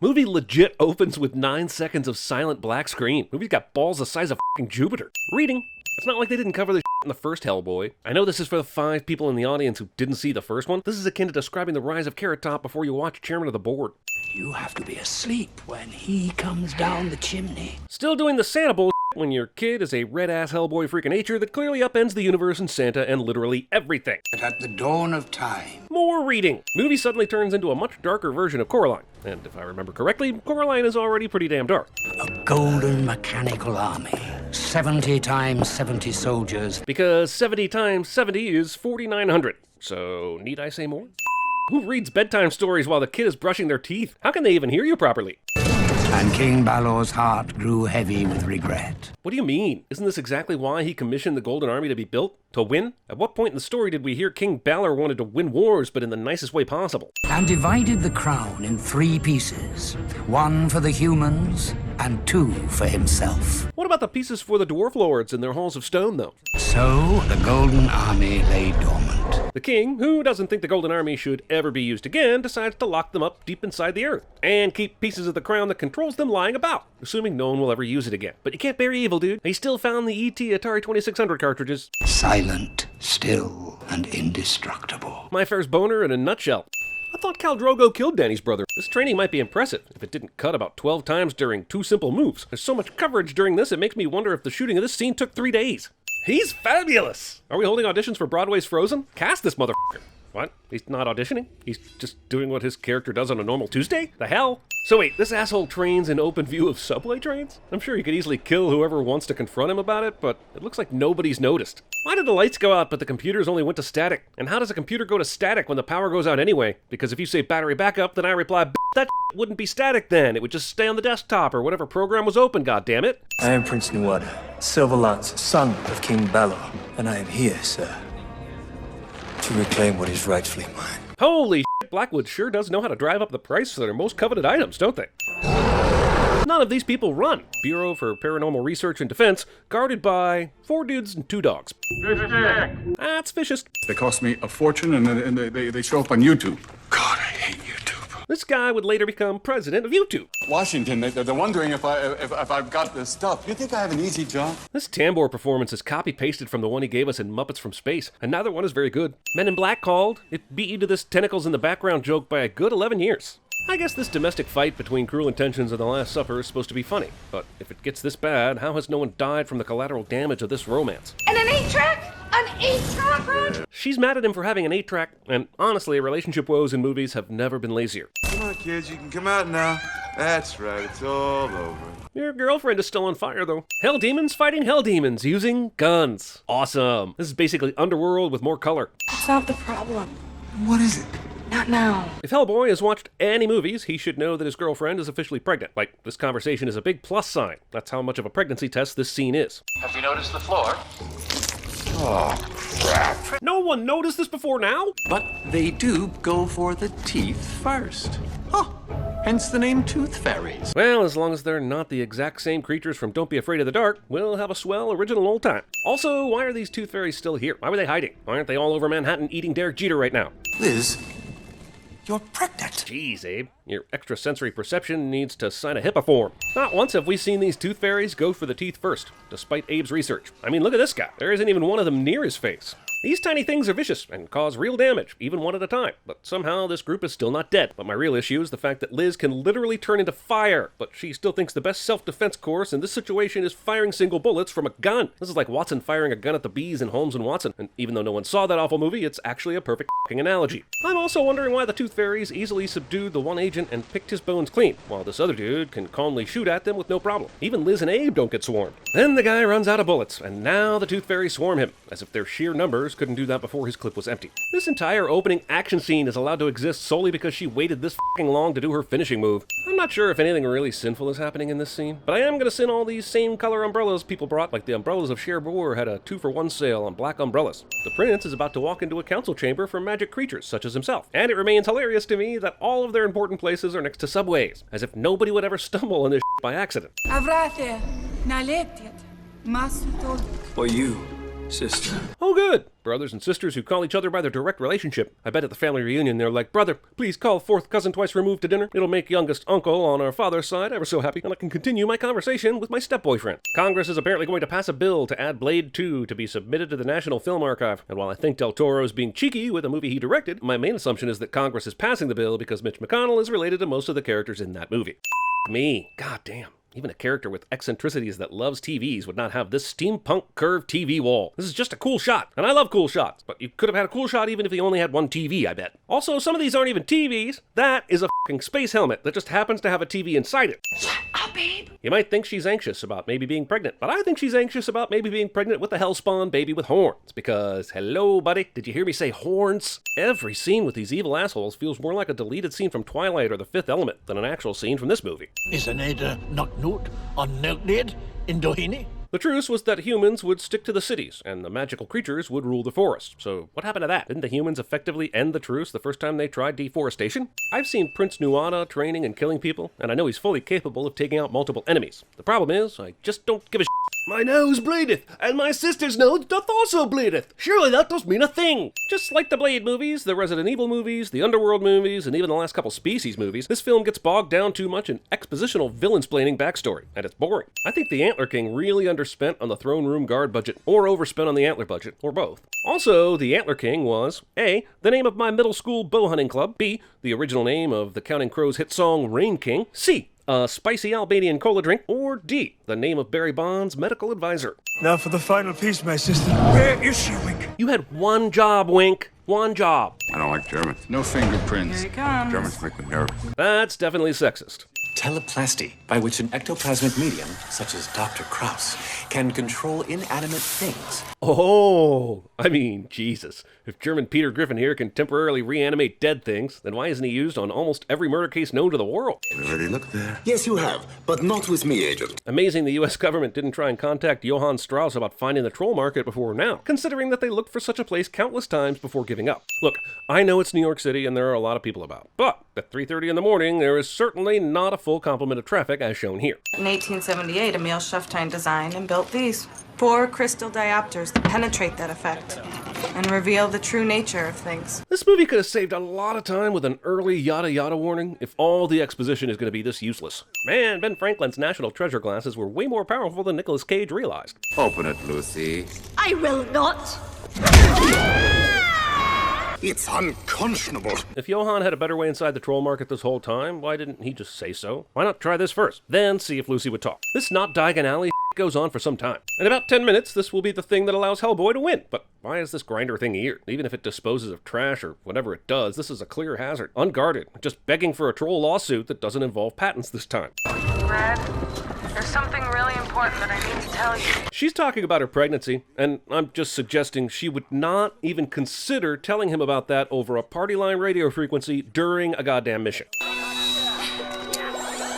Movie legit opens with 9 seconds of silent black screen. Movie's got balls the size of fucking Jupiter. Reading. It's not like they didn't cover this in the first Hellboy. I know this is for the 5 people in the audience who didn't see the first one. This is akin to describing the rise of Carrot Top before you watch Chairman of the Board. You have to be asleep when he comes down the chimney. Still doing the Santa bullshit when your kid is a red-ass Hellboy freak of nature that clearly upends the universe and Santa and literally everything. But at the dawn of time... More reading. Movie suddenly turns into a much darker version of Coraline. And if I remember correctly, Coraline is already pretty damn dark. A golden mechanical army. 70 times 70 soldiers. Because 70 times 70 is 4,900. So, need I say more? Who reads bedtime stories while the kid is brushing their teeth? How can they even hear you properly? And King Balor's heart grew heavy with regret. What do you mean? Isn't this exactly why he commissioned the Golden Army to be built? To win? At what point in the story did we hear King Balor wanted to win wars, but in the nicest way possible? And divided the crown in 3 pieces. 1 for the humans, and 2 for himself. What about the pieces for the Dwarf Lords in their halls of stone, though? So, the Golden Army lay dormant. The king, who doesn't think the Golden Army should ever be used again, decides to lock them up deep inside the earth, and keep pieces of the crown that controls them lying about, assuming no one will ever use it again. But you can't bury evil, dude. He still found the ET Atari 2600 cartridges. Silent, still, and indestructible. My first boner in a nutshell. I thought Khal Drogo killed Danny's brother. This training might be impressive, if it didn't cut about 12 times during 2 simple moves. There's so much coverage during this, it makes me wonder if the shooting of this scene took 3 days. He's fabulous! Are we holding auditions for Broadway's Frozen? Cast this motherfucker. What? He's not auditioning? He's just doing what his character does on a normal Tuesday? The hell? So wait, this asshole trains in open view of subway trains? I'm sure he could easily kill whoever wants to confront him about it, but it looks like nobody's noticed. Why did the lights go out but the computers only went to static? And how does a computer go to static when the power goes out anyway? Because if you say battery backup, then I reply, that wouldn't be static then. It would just stay on the desktop or whatever program was open, goddammit. I am Prince Nuada, Silverlance, son of King Balor, and I am here, sir, to reclaim what is rightfully mine. Holy shit, Blackwood sure does know how to drive up the price for their most coveted items, don't they? None of these people run. Bureau for Paranormal Research and Defense, guarded by 4 dudes and 2 dogs. That's vicious. They cost me a fortune and they show up on YouTube. God, I hate YouTube. This guy would later become president of YouTube. Washington, they're wondering if I've got this stuff. You think I have an easy job? This Tambor performance is copy-pasted from the one he gave us in Muppets from Space, and neither one is very good. Men in Black called. It beat you to this tentacles in the background joke by a good 11 years. I guess this domestic fight between Cruel Intentions and The Last Supper is supposed to be funny, but if it gets this bad, how has no one died from the collateral damage of this romance? And an 8-track? An 8-track, Red? She's mad at him for having an 8-track, and honestly, relationship woes in movies have never been lazier. Come on, kids, you can come out now. That's right, it's all over. Your girlfriend is still on fire, though. Hell demons fighting hell demons using guns. Awesome. This is basically Underworld with more color. That's not the problem. What is it? Not now. If Hellboy has watched any movies, he should know that his girlfriend is officially pregnant. Like, this conversation is a big plus sign. That's how much of a pregnancy test this scene is. Have you noticed the floor? Oh, crap. No one noticed this before now? But they do go for the teeth first. Huh. Hence the name Tooth Fairies. Well, as long as they're not the exact same creatures from Don't Be Afraid of the Dark, we'll have a swell original old time. Also, why are these Tooth Fairies still here? Why were they hiding? Why aren't they all over Manhattan eating Derek Jeter right now? Liz, you're pregnant. Jeez, Abe. Your extrasensory perception needs to sign a HIPAA form. Not once have we seen these Tooth Fairies go for the teeth first, despite Abe's research. I mean, look at this guy. There isn't even one of them near his face. These tiny things are vicious and cause real damage, even one at a time. But somehow this group is still not dead. But my real issue is the fact that Liz can literally turn into fire, but she still thinks the best self-defense course in this situation is firing single bullets from a gun. This is like Watson firing a gun at the bees in Holmes and Watson. And even though no one saw that awful movie, it's actually a perfect f***ing analogy. I'm also wondering why the Tooth Fairies easily subdued the one agent and picked his bones clean, while this other dude can calmly shoot at them with no problem. Even Liz and Abe don't get swarmed. Then the guy runs out of bullets, and now the Tooth Fairies swarm him, as if their sheer numbers couldn't do that before his clip was empty. This entire opening action scene is allowed to exist solely because she waited this f***ing long to do her finishing move. I'm not sure if anything really sinful is happening in this scene, but I am gonna sin all these same color umbrellas people brought, like the umbrellas of Cherbourg had a 2-for-1 sale on black umbrellas. The prince is about to walk into a council chamber for magic creatures such as himself, and it remains hilarious to me that all of their important places are next to subways, as if nobody would ever stumble on this by accident. For you, Sister. Oh good! Brothers and sisters who call each other by their direct relationship. I bet at the family reunion they're like, brother, please call fourth cousin twice removed to dinner. It'll make youngest uncle on our father's side ever so happy, and I can continue my conversation with my step-boyfriend. Congress is apparently going to pass a bill to add Blade 2 to be submitted to the National Film Archive. And while I think Del Toro is being cheeky with a movie he directed, my main assumption is that Congress is passing the bill because Mitch McConnell is related to most of the characters in that movie. Me. God damn. Even a character with eccentricities that loves TVs would not have this steampunk curved TV wall. This is just a cool shot, and I love cool shots, but you could have had a cool shot even if you only had one TV, I bet. Also, some of these aren't even TVs. That is a fucking space helmet that just happens to have a TV inside it. Shut up, babe. You might think she's anxious about maybe being pregnant, but I think she's anxious about maybe being pregnant with a hellspawn baby with horns, because, hello, buddy, did you hear me say horns? Every scene with these evil assholes feels more like a deleted scene from Twilight or The Fifth Element than an actual scene from this movie. Is an Ada not note on Nelknid in Doheny? The truce was that humans would stick to the cities, and the magical creatures would rule the forest. So what happened to that? Didn't the humans effectively end the truce the first time they tried deforestation? I've seen Prince Nuada training and killing people, and I know he's fully capable of taking out multiple enemies. The problem is, I just don't give a shit. My nose bleedeth, and my sister's nose doth also bleedeth. Surely that does mean a thing. Just like the Blade movies, the Resident Evil movies, the Underworld movies, and even the last couple Species movies, this film gets bogged down too much in expositional villain-splaining backstory, and it's boring. I think the Antler King really underspent on the throne room guard budget, or overspent on the Antler budget, or both. Also, the Antler King was A, the name of my middle school bow hunting club, B, the original name of the Counting Crows hit song Rain King, C, a spicy Albanian cola drink, or D, the name of Barry Bond's medical advisor. Now for the final piece, my sister. Where is she, Wink? You had one job, Wink. One job. I don't like Germans. No fingerprints. Here he comes. Germans make me nervous. That's definitely sexist. Teleplasty, by which an ectoplasmic medium, such as Dr. Krauss, can control inanimate things. Oh, I mean, Jesus. If German Peter Griffin here can temporarily reanimate dead things, then why isn't he used on almost every murder case known to the world? We already looked there. Yes, you have, but not with me, Agent. Amazing the US government didn't try and contact Johann Strauss about finding the troll market before now, considering that they looked for such a place countless times before giving up. Look, I know it's New York City and there are a lot of people about, but at 3:30 in the morning, there is certainly not a full complement of traffic as shown here. In 1878, Emil Schufftein designed and built these. 4 crystal diopters that penetrate that effect and reveal the true nature of things. This movie could have saved a lot of time with an early yada yada warning if all the exposition is going to be this useless. Man, Ben Franklin's National Treasure glasses were way more powerful than Nicolas Cage realized. Open it, Lucy. I will not. It's unconscionable. If Johann had a better way inside the troll market this whole time, why didn't he just say so? Why not try this first, then see if Lucy would talk? This not Diagon Alley goes on for some time. In about 10 minutes, this will be the thing that allows Hellboy to win. But why is this grinder thing here? Even if it disposes of trash or whatever it does, this is a clear hazard. Unguarded, just begging for a troll lawsuit that doesn't involve patents this time. Red, there's something really important that I need to tell you. She's talking about her pregnancy, and I'm just suggesting she would not even consider telling him about that over a party line radio frequency during a goddamn mission.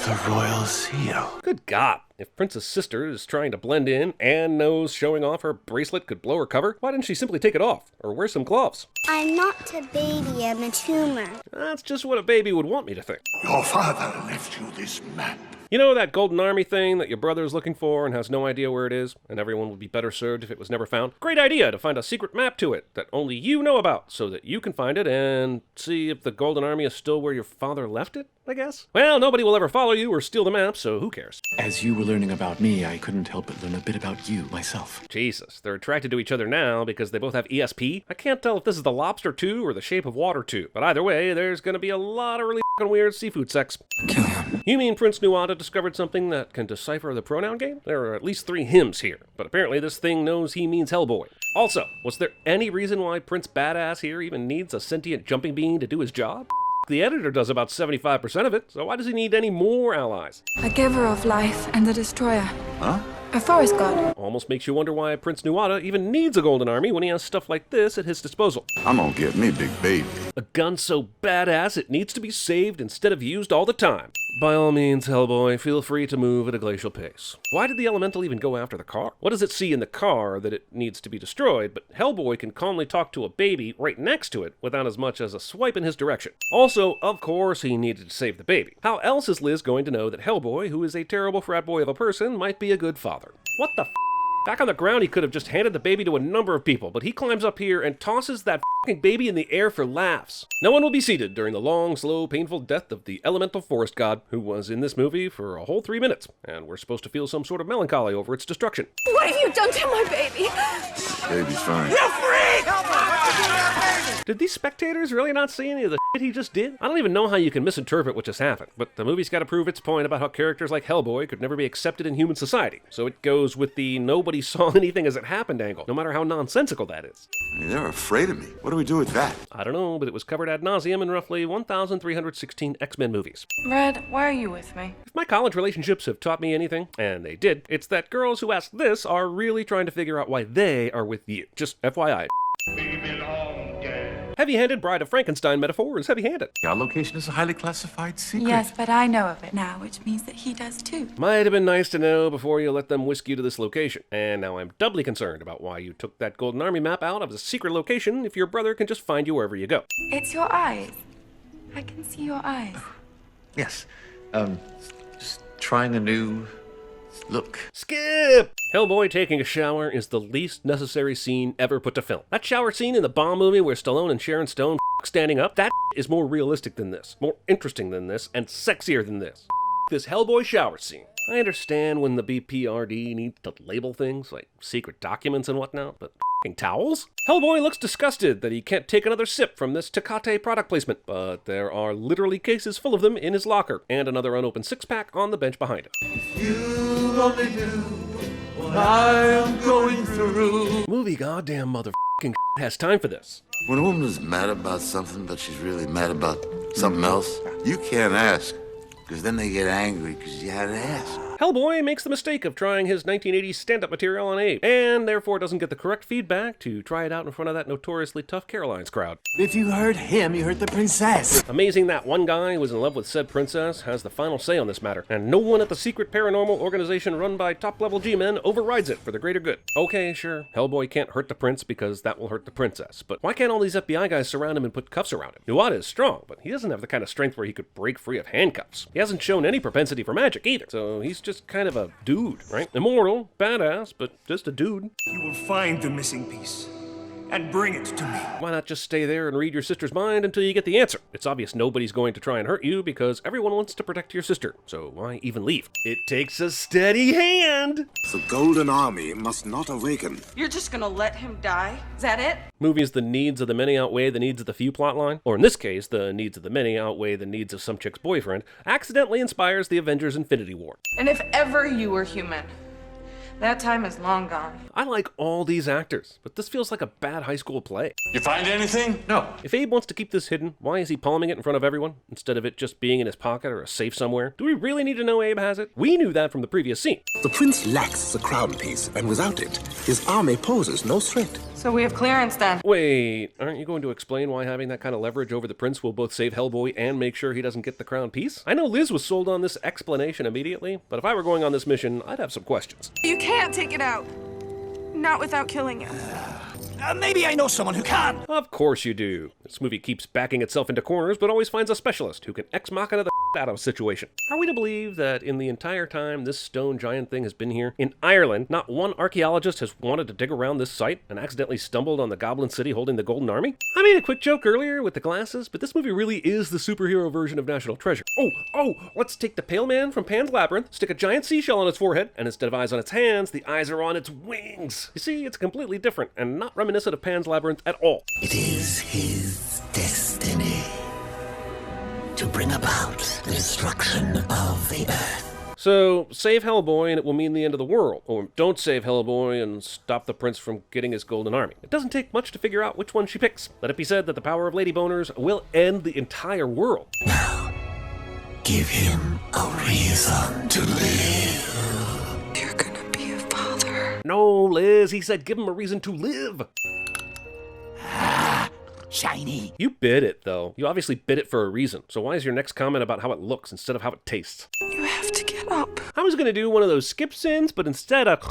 The royal seal. Good God. If Prince's sister is trying to blend in and knows showing off her bracelet could blow her cover, why didn't she simply take it off or wear some gloves? I'm not a baby, I'm a tumor. That's just what a baby would want me to think. Your father left you this map. You know that Golden Army thing that your brother is looking for and has no idea where it is, and everyone would be better served if it was never found? Great idea to find a secret map to it that only you know about so that you can find it and see if the Golden Army is still where your father left it, I guess? Well, nobody will ever follow you or steal the map, so who cares? As you were learning about me, I couldn't help but learn a bit about you myself. Jesus, they're attracted to each other now because they both have ESP? I can't tell if this is the Lobster 2 or the Shape of Water 2, but either way, there's gonna be a lot of really f***ing weird seafood sex. Kill him. You mean Prince Nuada discovered something that can decipher the pronoun game? There are at least 3 hymns here, but apparently this thing knows he means Hellboy. Also, was there any reason why Prince Badass here even needs a sentient jumping bean to do his job? The editor does about 75% of it, so why does he need any more allies? A giver of life and a destroyer. Huh? A forest god. Almost makes you wonder why Prince Nuada even needs a golden army when he has stuff like this at his disposal. I'm gonna get me big baby. A gun so badass it needs to be saved instead of used all the time. By all means, Hellboy, feel free to move at a glacial pace. Why did the elemental even go after the car? What does it see in the car that it needs to be destroyed, but Hellboy can calmly talk to a baby right next to it without as much as a swipe in his direction? Also, of course, he needed to save the baby. How else is Liz going to know that Hellboy, who is a terrible frat boy of a person, might be a good father? What the f***? Back on the ground, he could have just handed the baby to a number of people, but he climbs up here and tosses that f***ing baby in the air for laughs. No one will be seated during the long, slow, painful death of the elemental forest god, who was in this movie for a whole 3 minutes, and we're supposed to feel some sort of melancholy over its destruction. What have you done to my baby? Baby's fine. You freak! Did these spectators really not see any of the shit he just did? I don't even know how you can misinterpret what just happened, but the movie's got to prove its point about how characters like Hellboy could never be accepted in human society. So it goes with the nobody saw anything as it happened angle, no matter how nonsensical that is. I mean, they're afraid of me. What do we do with that? I don't know, but it was covered ad nauseum in roughly 1,316 X-Men movies. Red, why are you with me? If my college relationships have taught me anything, and they did, it's that girls who ask this are really trying to figure out why they are with you. Just FYI. Heavy-handed Bride of Frankenstein metaphor is heavy-handed. Our location is a highly classified secret. Yes, but I know of it now, which means that he does too. Might have been nice to know before you let them whisk you to this location. And now I'm doubly concerned about why you took that Golden Army map out of a secret location if your brother can just find you wherever you go. It's your eyes. I can see your eyes. Yes. Just trying a new look. Skip! Hellboy taking a shower is the least necessary scene ever put to film. That shower scene in the Bomb movie where Stallone and Sharon Stone standing up, that is more realistic than this, more interesting than this, and sexier than this. This Hellboy shower scene. I understand when the BPRD needs to label things like secret documents and whatnot, but towels? Hellboy looks disgusted that he can't take another sip from this Tecate product placement, but there are literally cases full of them in his locker, and another unopened six-pack on the bench behind him. You only knew what I am going through. Movie goddamn motherfucking has time for this. When a woman is mad about something, but she's really mad about something else, you can't ask, because then they get angry because you had to ask. Hellboy makes the mistake of trying his 1980s stand-up material on Abe, and therefore doesn't get the correct feedback to try it out in front of that notoriously tough Caroline's crowd. If you hurt him, you hurt the princess. Amazing that one guy who was in love with said princess has the final say on this matter, and no one at the secret paranormal organization run by top-level G-men overrides it for the greater good. Okay, sure, Hellboy can't hurt the prince because that will hurt the princess, but why can't all these FBI guys surround him and put cuffs around him? Iwata is strong, but he doesn't have the kind of strength where he could break free of handcuffs. He hasn't shown any propensity for magic either, so he's just kind of a dude, right? Immortal, badass, but just a dude. You will find the missing piece and bring it to me. Why not just stay there and read your sister's mind until you get the answer? It's obvious nobody's going to try and hurt you because everyone wants to protect your sister, so why even leave? It takes a steady hand! The Golden Army must not awaken. You're just gonna let him die? Is that it? Movies, the needs of the many outweigh the needs of the few plotline, or in this case, the needs of the many outweigh the needs of some chick's boyfriend, accidentally inspires the Avengers Infinity War. And if ever you were human, that time is long gone. I like all these actors, but this feels like a bad high school play. You find anything? No. If Abe wants to keep this hidden, why is he palming it in front of everyone, instead of it just being in his pocket or a safe somewhere? Do we really need to know Abe has it? We knew that from the previous scene. The prince lacks the crown piece, and without it, his army poses no threat. So we have clearance then. Wait, aren't you going to explain why having that kind of leverage over the prince will both save Hellboy and make sure he doesn't get the crown piece? I know Liz was sold on this explanation immediately, but if I were going on this mission, I'd have some questions. You can't take it out. Not without killing him. Maybe I know someone who can. Of course you do. This movie keeps backing itself into corners, but always finds a specialist who can ex machina the out of a situation. Are we to believe that in the entire time this stone giant thing has been here, in Ireland, not one archaeologist has wanted to dig around this site and accidentally stumbled on the Goblin City holding the Golden Army? I made a quick joke earlier with the glasses, but this movie really is the superhero version of National Treasure. Oh, let's take the Pale Man from Pan's Labyrinth, stick a giant seashell on its forehead, and instead of eyes on its hands, the eyes are on its wings. You see, it's completely different and not reminiscent of Pan's Labyrinth at all. It is his destiny to bring about the destruction of the earth. So, save Hellboy and it will mean the end of the world. Or don't save Hellboy and stop the prince from getting his golden army. It doesn't take much to figure out which one she picks. Let it be said that the power of Lady Boners will end the entire world. Now, give him a reason to live. You're gonna be a father. No, Liz, he said give him a reason to live. Shiny. You bit it, though. You obviously bit it for a reason. So why is your next comment about how it looks instead of how it tastes? You have to get up. I was gonna do one of those skip sins, but instead of...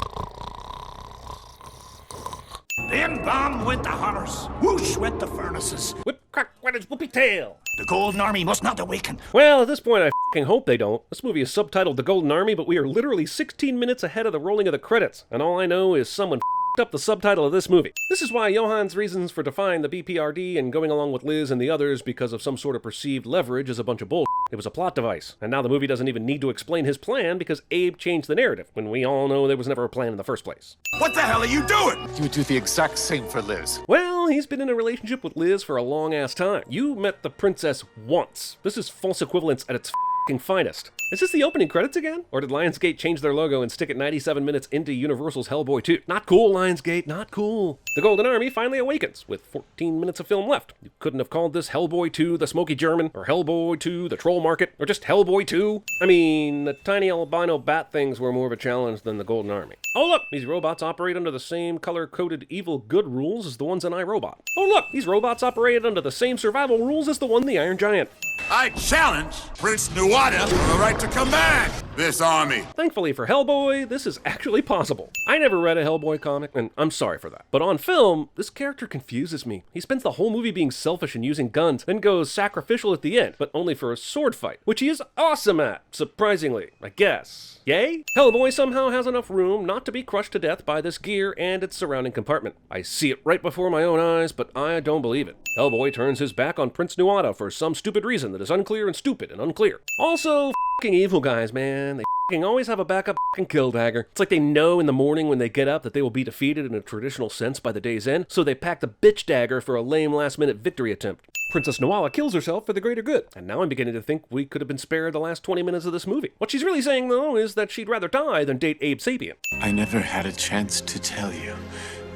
Then bomb went the hammers. Whoosh went the furnaces. Whip crack went its whoopee tail. The Golden Army must not awaken. Well, at this point I fucking hope they don't. This movie is subtitled The Golden Army, but we are literally 16 minutes ahead of the rolling of the credits, and all I know is someone up the subtitle of this movie. This is why Johan's reasons for defying the BPRD and going along with Liz and the others because of some sort of perceived leverage is a bunch of bullshit. It was a plot device, and now the movie doesn't even need to explain his plan because Abe changed the narrative, when we all know there was never a plan in the first place. What the hell are you doing? You would do the exact same for Liz. Well, he's been in a relationship with Liz for a long-ass time. You met the princess once. This is false equivalence at its finest. Is this the opening credits again? Or did Lionsgate change their logo and stick it 97 minutes into Universal's Hellboy 2? Not cool, Lionsgate, not cool. The Golden Army finally awakens, with 14 minutes of film left. You couldn't have called this Hellboy 2 the Smoky German, or Hellboy 2 the Troll Market, or just Hellboy 2. I mean, the tiny albino bat things were more of a challenge than the Golden Army. Oh look, these robots operate under the same color-coded evil good rules as the ones in iRobot. Oh look, these robots operate under the same survival rules as the one in the Iron Giant. I challenge Prince Nuada for the right to command this army. Thankfully for Hellboy, this is actually possible. I never read a Hellboy comic, and I'm sorry for that. But on film, this character confuses me. He spends the whole movie being selfish and using guns, then goes sacrificial at the end, but only for a sword fight, which he is awesome at, surprisingly, I guess. Yay? Hellboy somehow has enough room not to be crushed to death by this gear and its surrounding compartment. I see it right before my own eyes, but I don't believe it. Hellboy turns his back on Prince Nuada for some stupid reason that is unclear and stupid and unclear. Also, f***ing evil guys, man. They f***ing always have a backup f***ing kill dagger. It's like they know in the morning when they get up that they will be defeated in a traditional sense by the day's end, so they pack the bitch dagger for a lame last-minute victory attempt. Princess Nuala kills herself for the greater good, and now I'm beginning to think we could have been spared the last 20 minutes of this movie. What she's really saying, though, is that she'd rather die than date Abe Sapien. I never had a chance to tell you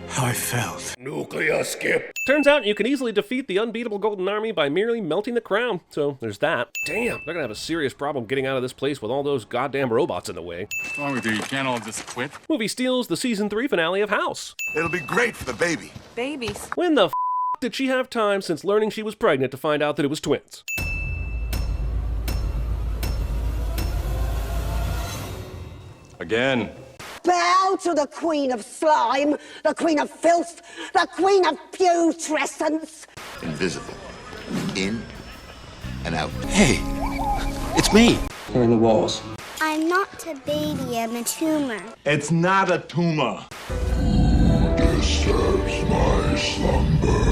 how I felt. Nuclear skip. Turns out you can easily defeat the unbeatable Golden Army by merely melting the crown, so there's that. Damn, they're gonna have a serious problem getting out of this place with all those goddamn robots in the way. What's wrong with you? You can't all just quit? Movie steals the season 3 finale of House. It'll be great for the baby. Babies. When the did she have time since learning she was pregnant to find out that it was twins? Again. Bow to the Queen of Slime, the Queen of Filth, the Queen of Putrescence. Invisible. In and out. Hey, it's me. Here in the walls. I'm not a baby, I'm a tumor. It's not a tumor. Disturbs my slumber.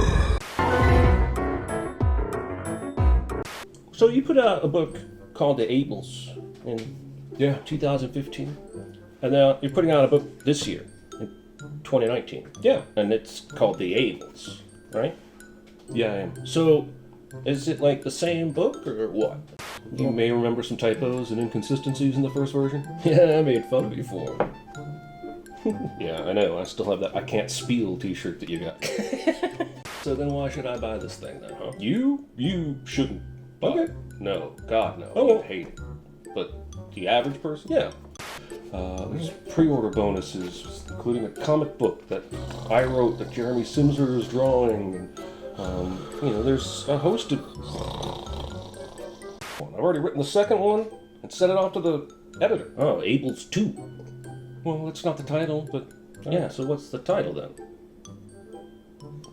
So you put out a book called The Ables in 2015. And now you're putting out a book this year, in 2019. Yeah. And it's called The Ables, right? Yeah, I am. So, is it like the same book, or what? You may remember some typos and inconsistencies in the first version. Yeah, I made fun of you for it. Yeah, I know. I still have that I can't spiel t-shirt that you got. So then why should I buy this thing then, huh? You shouldn't. Okay. No, God, no. I hate it. But the average person? Yeah. There's pre-order bonuses, including a comic book that I wrote that Jeremy Simser is drawing. And, there's a host of... I've already written the second one and sent it off to the editor. Oh, Abel's 2. Well, that's not the title, but... Yeah, so what's the title then?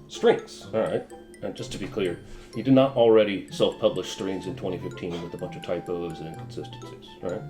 Strings. Alright. And just to be clear, you did not already self-publish Strings in 2015 with a bunch of typos and inconsistencies, right?